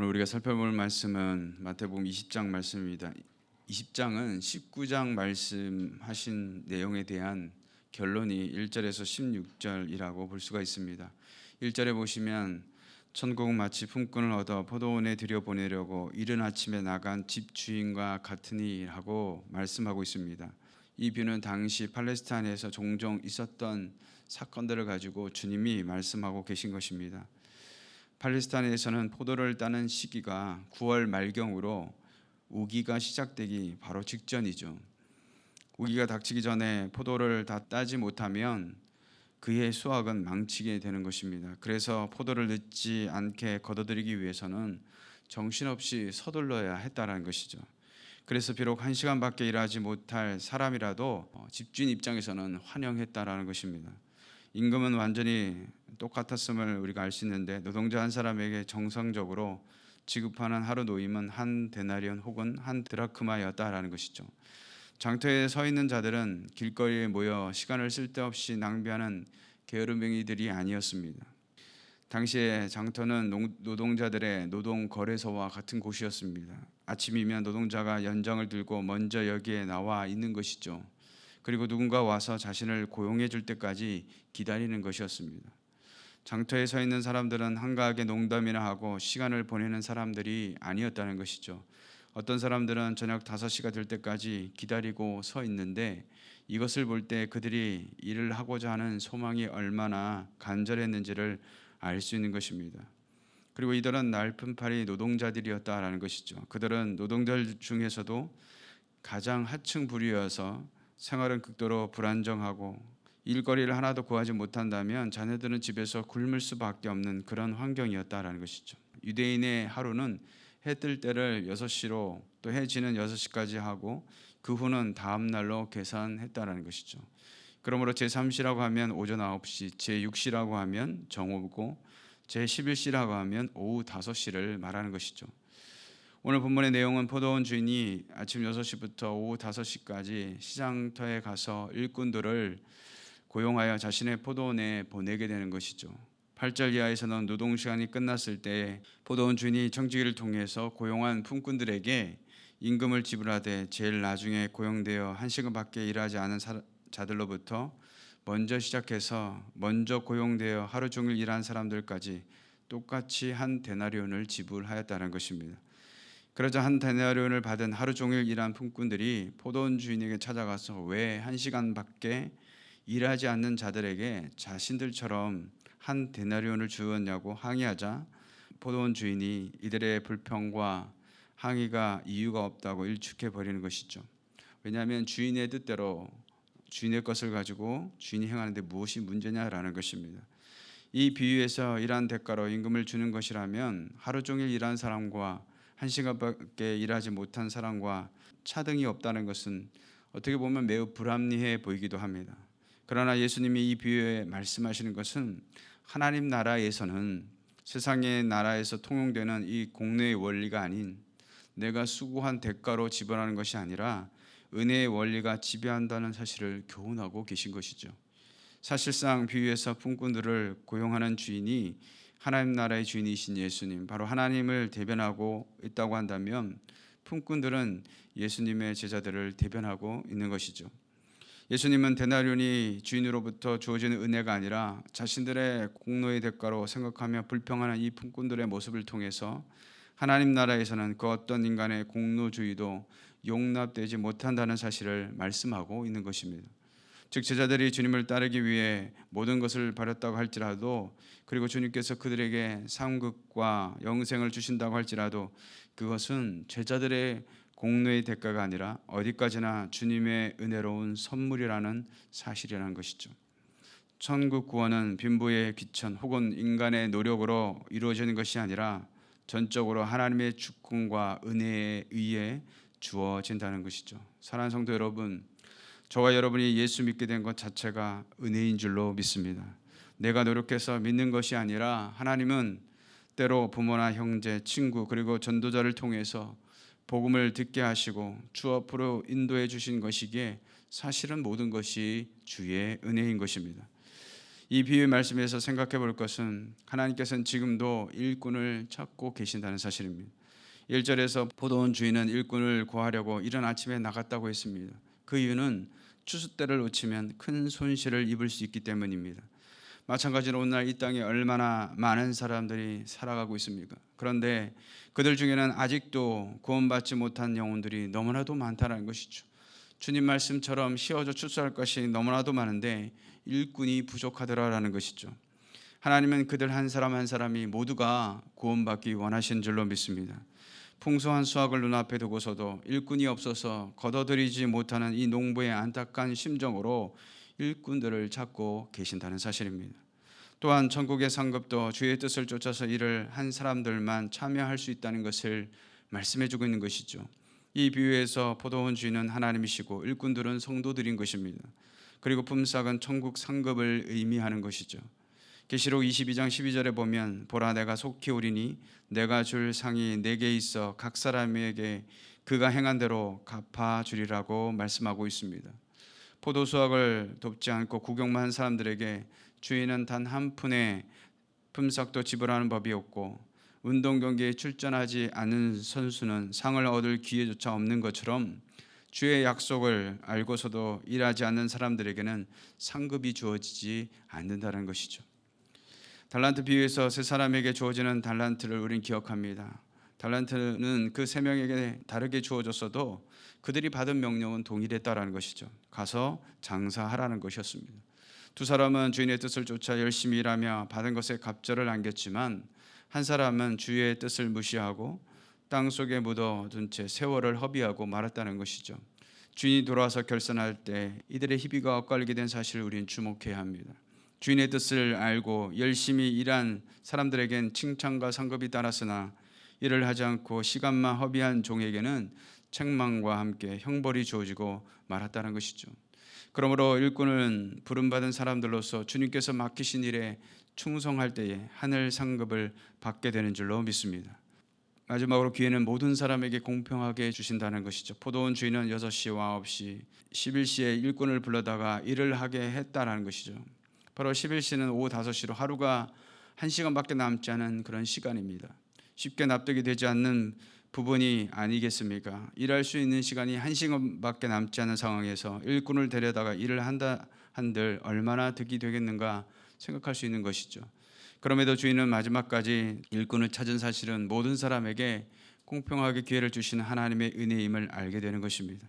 오늘 우리가 살펴볼 말씀은 마태복음 20장 말씀입니다. 20장은 19장 말씀하신 내용에 대한 결론이 1절에서 16절이라고 볼 수가 있습니다. 1절에 보시면 천국은 마치 품꾼을 얻어 포도원에 들여보내려고 이른 아침에 나간 집주인과 같으니라고 말씀하고 있습니다. 이 비유는 당시 팔레스타인에서 종종 있었던 사건들을 가지고 주님이 말씀하고 계신 것입니다. 팔레스타인에서는 포도를 따는 시기가 9월 말경으로 우기가 시작되기 바로 직전이죠. 우기가 닥치기 전에 포도를 다 따지 못하면 그의 수확은 망치게 되는 것입니다. 그래서 포도를 늦지 않게 거둬들이기 위해서는 정신없이 서둘러야 했다는 것이죠. 그래서 비록 1시간밖에 일하지 못할 사람이라도 집주인 입장에서는 환영했다라는 것입니다. 임금은 완전히 똑같았음을 우리가 알 수 있는데 노동자 한 사람에게 정상적으로 지급하는 하루 노임은 한 데나리온 혹은 한 드라크마였다라는 것이죠. 장터에 서 있는 자들은 길거리에 모여 시간을 쓸데없이 낭비하는 게으름뱅이들이 아니었습니다. 당시에 장터는 노동자들의 노동 거래소와 같은 곳이었습니다. 아침이면 노동자가 연장을 들고 먼저 여기에 나와 있는 것이죠. 그리고 누군가 와서 자신을 고용해 줄 때까지 기다리는 것이었습니다. 장터에 서 있는 사람들은 한가하게 농담이나 하고 시간을 보내는 사람들이 아니었다는 것이죠. 어떤 사람들은 저녁 5시가 될 때까지 기다리고 서 있는데 이것을 볼 때 그들이 일을 하고자 하는 소망이 얼마나 간절했는지를 알 수 있는 것입니다. 그리고 이들은 날품팔이 노동자들이었다라는 것이죠. 그들은 노동자들 중에서도 가장 하층 부류여서 생활은 극도로 불안정하고 일거리를 하나도 구하지 못한다면 자녀들은 집에서 굶을 수밖에 없는 그런 환경이었다라는 것이죠. 유대인의 하루는 해 뜰 때를 6시로 또 해 지는 6시까지 하고 그 후는 다음 날로 계산했다라는 것이죠. 그러므로 제3시라고 하면 오전 9시, 제6시라고 하면 정오고 제11시라고 하면 오후 5시를 말하는 것이죠. 오늘 본문의 내용은 포도원 주인이 아침 6시부터 오후 5시까지 시장터에 가서 일꾼들을 고용하여 자신의 포도원에 보내게 되는 것이죠. 8절 이하에서는 노동시간이 끝났을 때 포도원 주인이 청지기를 통해서 고용한 품꾼들에게 임금을 지불하되 제일 나중에 고용되어 1시간밖에 일하지 않은 자들로부터 먼저 시작해서 먼저 고용되어 하루 종일 일한 사람들까지 똑같이 한 데나리온을 지불하였다는 것입니다. 그러자 한 데나리온을 받은 하루 종일 일한 품꾼들이 포도원 주인에게 찾아가서 왜 1시간밖에 일하지 않는 자들에게 자신들처럼 한 데나리온을 주었냐고 항의하자 포도원 주인이 이들의 불평과 항의가 이유가 없다고 일축해 버리는 것이죠. 왜냐하면 주인의 뜻대로 주인의 것을 가지고 주인이 행하는데 무엇이 문제냐라는 것입니다. 이 비유에서 일한 대가로 임금을 주는 것이라면 하루 종일 일한 사람과 1시간밖에 일하지 못한 사람과 차등이 없다는 것은 어떻게 보면 매우 불합리해 보이기도 합니다. 그러나 예수님이 이 비유에 말씀하시는 것은 하나님 나라에서는 세상의 나라에서 통용되는 이 공로의 원리가 아닌 내가 수고한 대가로 지불하는 것이 아니라 은혜의 원리가 지배한다는 사실을 교훈하고 계신 것이죠. 사실상 비유에서 품꾼들을 고용하는 주인이 하나님 나라의 주인이신 예수님, 바로 하나님을 대변하고 있다고 한다면 품꾼들은 예수님의 제자들을 대변하고 있는 것이죠. 예수님은 데나리온이 주인으로부터 주어지는 은혜가 아니라 자신들의 공로의 대가로 생각하며 불평하는 이 품꾼들의 모습을 통해서 하나님 나라에서는 그 어떤 인간의 공로주의도 용납되지 못한다는 사실을 말씀하고 있는 것입니다. 즉 제자들이 주님을 따르기 위해 모든 것을 버렸다고 할지라도 그리고 주님께서 그들에게 상급과 영생을 주신다고 할지라도 그것은 제자들의 공로의 대가가 아니라 어디까지나 주님의 은혜로운 선물이라는 사실이라는 것이죠. 천국 구원은 빈부의 귀천 혹은 인간의 노력으로 이루어지는 것이 아니라 전적으로 하나님의 주권과 은혜에 의해 주어진다는 것이죠. 사랑하는 성도 여러분, 저와 여러분이 예수 믿게 된 것 자체가 은혜인 줄로 믿습니다. 내가 노력해서 믿는 것이 아니라 하나님은 때로 부모나 형제, 친구 그리고 전도자를 통해서 복음을 듣게 하시고 주 앞으로 인도해 주신 것이기에 사실은 모든 것이 주의 은혜인 것입니다. 이 비유의 말씀에서 생각해 볼 것은 하나님께서는 지금도 일꾼을 찾고 계신다는 사실입니다. 1절에서 포도원 주인은 일꾼을 구하려고 이른 아침에 나갔다고 했습니다. 그 이유는 추수 때를 놓치면 큰 손실을 입을 수 있기 때문입니다. 마찬가지로 오늘날 이 땅에 얼마나 많은 사람들이 살아가고 있습니까? 그런데 그들 중에는 아직도 구원받지 못한 영혼들이 너무나도 많다는 것이죠. 주님 말씀처럼 씌워져 추수할 것이 너무나도 많은데 일꾼이 부족하더라라는 것이죠. 하나님은 그들 한 사람 한 사람이 모두가 구원받기 원하신 줄로 믿습니다. 풍성한 수확을 눈앞에 두고서도 일꾼이 없어서 거둬들이지 못하는 이 농부의 안타까운 심정으로 일꾼들을 찾고 계신다는 사실입니다. 또한 천국의 상급도 주의 뜻을 쫓아서 일을 한 사람들만 참여할 수 있다는 것을 말씀해 주고 있는 것이죠. 이 비유에서 포도원 주인은 하나님이시고 일꾼들은 성도들인 것입니다. 그리고 품삯은 천국 상급을 의미하는 것이죠. 계시록 22장 12절에 보면 보라 내가 속히 오리니 내가 줄 상이 내게 있어 각 사람에게 그가 행한 대로 갚아주리라고 말씀하고 있습니다. 포도 수확을 돕지 않고 구경만 한 사람들에게 주인은 단 한 푼의 품삯도 지불하는 법이 없고 운동 경기에 출전하지 않은 선수는 상을 얻을 기회조차 없는 것처럼 주의 약속을 알고서도 일하지 않는 사람들에게는 상급이 주어지지 않는다는 것이죠. 달란트 비유에서 세 사람에게 주어지는 달란트를 우린 기억합니다. 달란트는 그 세 명에게 다르게 주어졌어도 그들이 받은 명령은 동일했다라는 것이죠. 가서 장사하라는 것이었습니다. 두 사람은 주인의 뜻을 쫓아 열심히 일하며 받은 것에 갑절을 남겼지만 한 사람은 주의 뜻을 무시하고 땅 속에 묻어둔 채 세월을 허비하고 말았다는 것이죠. 주인이 돌아와서 결산할 때 이들의 희비가 엇갈리게 된 사실을 우리는 주목해야 합니다. 주인의 뜻을 알고 열심히 일한 사람들에겐 칭찬과 상급이 따랐으나 일을 하지 않고 시간만 허비한 종에게는 책망과 함께 형벌이 주어지고 말았다는 것이죠. 그러므로 일꾼은 부름받은 사람들로서 주님께서 맡기신 일에 충성할 때에 하늘 상급을 받게 되는 줄로 믿습니다. 마지막으로 기회는 모든 사람에게 공평하게 주신다는 것이죠. 포도원 주인은 6시와 9시, 11시에 일꾼을 불러다가 일을 하게 했다는 것이죠. 바로 11시는 오후 5시로 하루가 1시간밖에 남지 않은 그런 시간입니다. 쉽게 납득이 되지 않는 부분이 아니겠습니까? 일할 수 있는 시간이 1시간밖에 남지 않은 상황에서 일꾼을 데려다가 일을 한다 한들 얼마나 득이 되겠는가 생각할 수 있는 것이죠. 그럼에도 주인은 마지막까지 일꾼을 찾은 사실은 모든 사람에게 공평하게 기회를 주시는 하나님의 은혜임을 알게 되는 것입니다.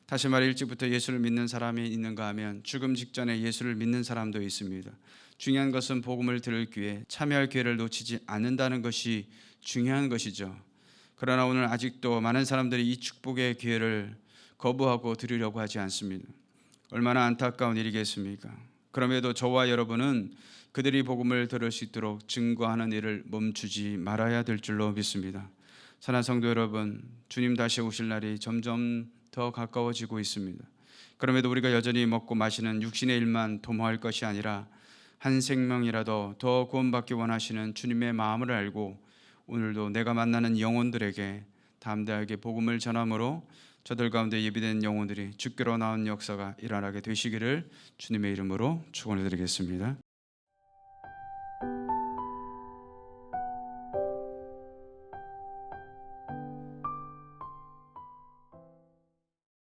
다시 말해 일찍부터 예수를 믿는 사람이 있는가 하면 죽음 직전에 예수를 믿는 사람도 있습니다. 중요한 것은 복음을 들을 기회, 참여할 기회를 놓치지 않는다는 것이 중요한 것이죠. 그러나 오늘 아직도 많은 사람들이 이 축복의 기회를 거부하고 드리려고 하지 않습니다. 얼마나 안타까운 일이겠습니까? 그럼에도 저와 여러분은 그들이 복음을 들을 수 있도록 증거하는 일을 멈추지 말아야 될 줄로 믿습니다. 사랑하는 성도 여러분, 주님 다시 오실 날이 점점 더 가까워지고 있습니다. 그럼에도 우리가 여전히 먹고 마시는 육신의 일만 도모할 것이 아니라 한 생명이라도 더 구원받기 원하시는 주님의 마음을 알고 오늘도 내가 만나는 영혼들에게 담대하게 복음을 전함으로 저들 가운데 예비된 영혼들이 주께로 나온 역사가 일어나게 되시기를 주님의 이름으로 축원해 드리겠습니다.